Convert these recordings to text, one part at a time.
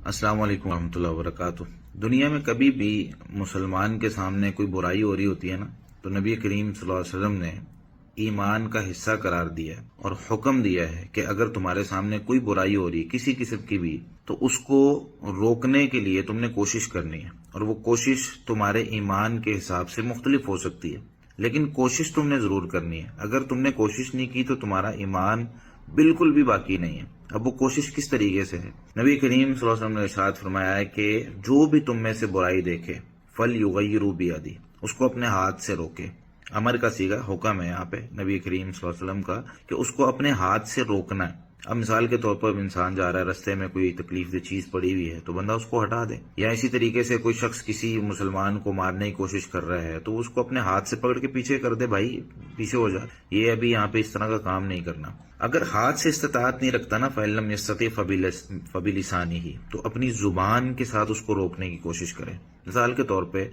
السلام علیکم ورحمۃ اللہ وبرکاتہ۔ دنیا میں کبھی بھی مسلمان کے سامنے کوئی برائی ہو رہی ہوتی ہے نا، تو نبی کریم صلی اللہ علیہ وسلم نے ایمان کا حصہ قرار دیا ہے اور حکم دیا ہے کہ اگر تمہارے سامنے کوئی برائی ہو رہی کسی قسم کی بھی، تو اس کو روکنے کے لیے تم نے کوشش کرنی ہے، اور وہ کوشش تمہارے ایمان کے حساب سے مختلف ہو سکتی ہے، لیکن کوشش تم نے ضرور کرنی ہے۔ اگر تم نے کوشش نہیں کی تو تمہارا ایمان بالکل بھی باقی نہیں ہے۔ اب وہ کوشش کس طریقے سے ہے؟ نبی کریم صلی اللہ علیہ وسلم نے ارشاد فرمایا ہے کہ جو بھی تم میں سے برائی دیکھے فَلْيُغَيِّرْهُ بِيَدِهِ، اس کو اپنے ہاتھ سے روکے۔ امر کا صیغہ حکم ہے یہاں پہ نبی کریم صلی اللہ علیہ وسلم کا کہ اس کو اپنے ہاتھ سے روکنا ہے۔ اب مثال کے طور پر انسان جا رہا ہے، رستے میں کوئی تکلیف دہ چیز پڑی ہوئی ہے تو بندہ اس کو ہٹا دے، یا اسی طریقے سے کوئی شخص کسی مسلمان کو مارنے کی کوشش کر رہا ہے تو اس کو اپنے ہاتھ سے پکڑ کے پیچھے کر دے، بھائی پیچھے ہو جا، یہ ابھی یہاں پہ اس طرح کا کام نہیں کرنا۔ اگر ہاتھ سے استطاعت نہیں رکھتا نا، فَإِن لَّمْ يَسْتَطِعْ فَبِلِسَانِهِ، تو اپنی زبان کے ساتھ اس کو روکنے کی کوشش کرے۔ مثال کے طور پہ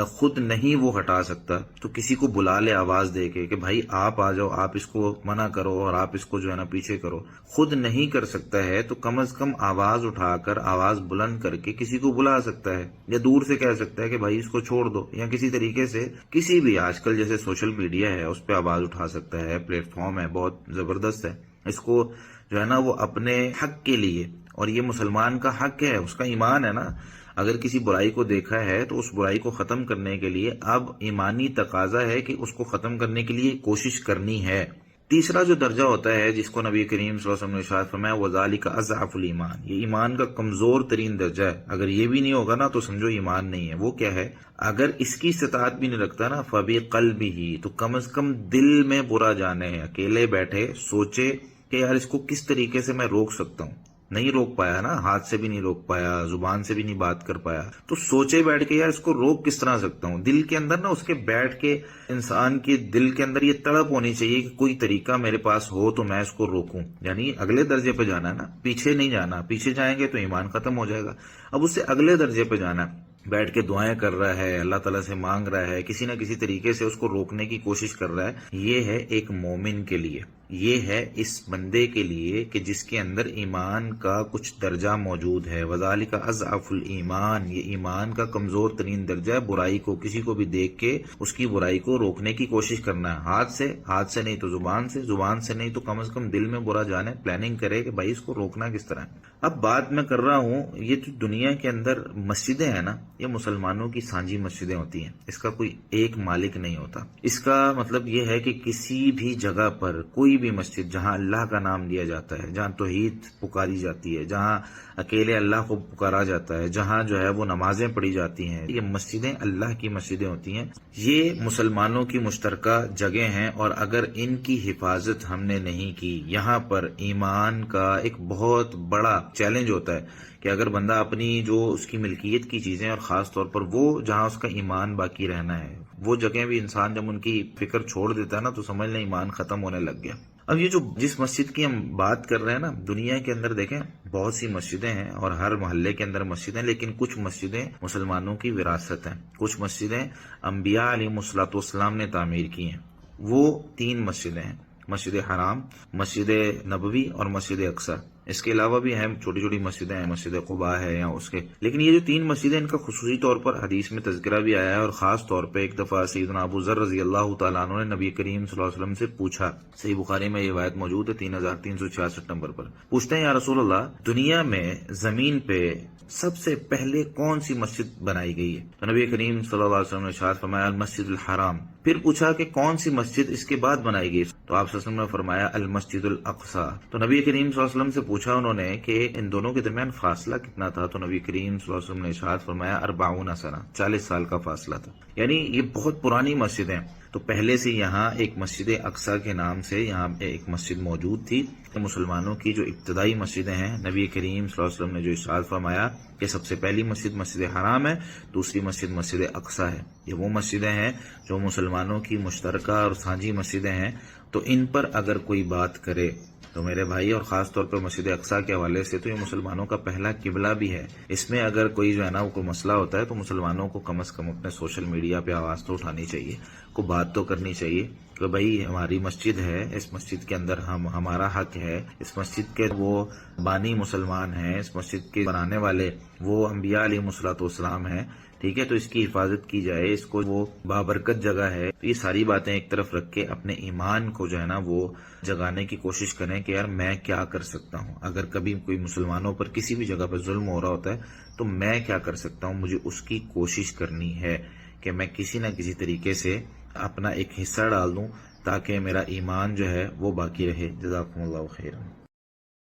خود نہیں وہ ہٹا سکتا تو کسی کو بلا لے آواز دے کے کہ بھائی آپ آ جاؤ، آپ اس کو منع کرو اور آپ اس کو جو ہے نا پیچھے کرو۔ خود نہیں کر سکتا ہے تو کم از کم آواز اٹھا کر، آواز بلند کر کے کسی کو بلا سکتا ہے، یا دور سے کہہ سکتا ہے کہ بھائی اس کو چھوڑ دو، یا کسی طریقے سے کسی بھی آج کل جیسے سوشل میڈیا ہے اس پہ آواز اٹھا سکتا ہے، پلیٹ فارم ہے بہت زبردست ہے، اس کو جو ہے نا وہ اپنے حق کے لیے، اور یہ مسلمان کا حق ہے، اس کا ایمان ہے نا، اگر کسی برائی کو دیکھا ہے تو اس برائی کو ختم کرنے کے لیے اب ایمانی تقاضا ہے کہ اس کو ختم کرنے کے لیے کوشش کرنی ہے۔ تیسرا جو درجہ ہوتا ہے جس کو نبی کریم صلی اللہ علیہ وسلم نے ارشاد فرمایا وَذَلِكَ أَضْعَفُ الْإِيمَانِ، یہ ایمان کا کمزور ترین درجہ ہے۔ اگر یہ بھی نہیں ہوگا نا تو سمجھو ایمان نہیں ہے۔ وہ کیا ہے؟ اگر اس کی استطاعت بھی نہیں رکھتا نا، فَبِقَلْبِهِ، تو کم از کم دل میں برا جانے ہیں، اکیلے بیٹھے سوچے کہ یار اس کو کس طریقے سے میں روک سکتا ہوں۔ نہیں روک پایا نا، ہاتھ سے بھی نہیں روک پایا، زبان سے بھی نہیں بات کر پایا، تو سوچے بیٹھ کے یار اس کو روک کس طرح سکتا ہوں۔ دل کے اندر نا اس کے بیٹھ کے انسان کے دل کے اندر یہ تڑپ ہونی چاہیے کہ کوئی طریقہ میرے پاس ہو تو میں اس کو روکوں، یعنی اگلے درجے پہ جانا ہے نا، پیچھے نہیں جانا۔ پیچھے جائیں گے تو ایمان ختم ہو جائے گا۔ اب اس سے اگلے درجے پہ جانا ہے، بیٹھ کے دعائیں کر رہا ہے، اللہ تعالیٰ سے مانگ رہا ہے، کسی نہ کسی طریقے سے اس کو روکنے کی کوشش کر رہا ہے۔ یہ ہے ایک مومن کے لیے، یہ ہے اس بندے کے لیے کہ جس کے اندر ایمان کا کچھ درجہ موجود ہے۔ وَذَلِكَ أَضْعَفُ الْإِيمَانِ، یہ ایمان کا کمزور ترین درجہ ہے۔ برائی کو، کسی کو بھی دیکھ کے اس کی برائی کو روکنے کی کوشش کرنا ہے، ہاتھ سے نہیں تو زبان سے، زبان سے نہیں تو کم از کم دل میں برا جانے، پلاننگ کرے کہ بھائی اس کو روکنا کس طرح ہے۔ اب بات میں کر رہا ہوں، یہ جو دنیا کے اندر مسجدیں ہیں نا، یہ مسلمانوں کی سانجی مسجدیں ہوتی ہیں، اس کا کوئی ایک مالک نہیں ہوتا۔ اس کا مطلب یہ ہے کہ کسی بھی جگہ پر کوئی بھی مسجد جہاں اللہ کا نام لیا جاتا ہے، جہاں توحید پکاری جاتی ہے، جہاں اکیلے اللہ کو پکارا جاتا ہے، جہاں جو ہے وہ نمازیں پڑھی جاتی ہیں، یہ مسجدیں اللہ کی مسجدیں ہوتی ہیں۔ یہ مسلمانوں کی مشترکہ جگہ ہیں، اور اگر ان کی حفاظت ہم نے نہیں کی، یہاں پر ایمان کا ایک بہت بڑا چیلنج ہوتا ہے کہ اگر بندہ اپنی جو اس کی ملکیت کی چیزیں، اور خاص طور پر وہ جہاں اس کا ایمان باقی رہنا ہے، وہ جگہیں بھی انسان جب ان کی فکر چھوڑ دیتا ہے نا تو سمجھ لیں ایمان ختم ہونے لگ گیا۔ اب یہ جو جس مسجد کی ہم بات کر رہے ہیں نا، دنیا کے اندر دیکھیں بہت سی مسجدیں ہیں اور ہر محلے کے اندر مسجدیں، لیکن کچھ مسجدیں مسلمانوں کی وراثت ہیں، کچھ مسجدیں انبیاء علیہ الصلوۃ والسلام نے تعمیر کی ہیں۔ وہ 3 مسجدیں ہیں، مسجد حرام، مسجد نبوی اور مسجد اقصی۔ اس کے علاوہ بھی ہیں چھوٹی چھوٹی مسجدیں ہیں، مسجد قباء ہے یا اس کے، لیکن یہ جو 3 مسجدیں ان کا خصوصی طور پر حدیث میں تذکرہ بھی آیا ہے، اور خاص طور پہ ایک دفعہ سیدنا ابو ذر رضی اللہ تعالیٰ عنہ نے نبی کریم صلی اللہ علیہ وسلم سے پوچھا، صحیح بخاری میں یہ روایت موجود ہے 3366 نمبر پر، پوچھتے ہیں یا رسول اللہ، دنیا میں زمین پہ سب سے پہلے کون سی مسجد بنائی گئی ہے؟ تو نبی کریم صلی اللہ علیہ وسلم نے ارشاد فرمایا المسجد الحرام۔ پھر پوچھا کہ کون سی مسجد اس کے بعد بنائی گئی؟ تو آپ صلی اللہ علیہ وسلم نے فرمایا المسجد الاقصی۔ تو نبی کریم صلی اللہ علیہ وسلم سے پوچھا انہوں نے کہ ان دونوں کے درمیان فاصلہ کتنا تھا؟ تو نبی کریم صلی اللہ علیہ وسلم نے ارشاد فرمایا 40 سنہ، 40 سال کا فاصلہ تھا، یعنی یہ بہت پرانی مسجد ہیں۔ تو پہلے سے یہاں ایک مسجد اقصی کے نام سے یہاں ایک مسجد موجود تھی۔ مسلمانوں کی جو ابتدائی مسجدیں ہیں، نبی کریم صلی اللہ علیہ وسلم نے جو ارشاد فرمایا کہ سب سے پہلی مسجد مسجد حرام ہے، دوسری مسجد مسجد اقصی ہے، یہ وہ مسجدیں ہیں جو مسلمانوں کی مشترکہ اور سانجھی مسجدیں ہیں۔ تو ان پر اگر کوئی بات کرے تو میرے بھائی، اور خاص طور پر مسجد اقصی کے حوالے سے تو یہ مسلمانوں کا پہلا قبلہ بھی ہے، اس میں اگر کوئی جو ہے نا کوئی مسئلہ ہوتا ہے تو مسلمانوں کو کم از کم اپنے سوشل میڈیا پہ آواز تو اٹھانی چاہیے، کو بات تو کرنی چاہیے کہ بھائی ہماری مسجد ہے، اس مسجد کے اندر ہمارا حق ہے، اس مسجد کے وہ بانی مسلمان ہیں، اس مسجد کے بنانے والے وہ انبیاء علیہ الصلوۃ والسلام ہیں، ٹھیک ہے، تو اس کی حفاظت کی جائے، اس کو وہ بابرکت جگہ ہے۔ تو یہ ساری باتیں ایک طرف رکھ کے اپنے ایمان کو جو ہے نا وہ جگانے کی کوشش کریں کہ یار میں کیا کر سکتا ہوں، اگر کبھی کوئی مسلمانوں پر کسی بھی جگہ پر ظلم ہو رہا ہوتا ہے تو میں کیا کر سکتا ہوں، مجھے اس کی کوشش کرنی ہے کہ میں کسی نہ کسی طریقے سے اپنا ایک حصہ ڈال دوں تاکہ میرا ایمان جو ہے وہ باقی رہے۔ جزاکم اللہ خیرا۔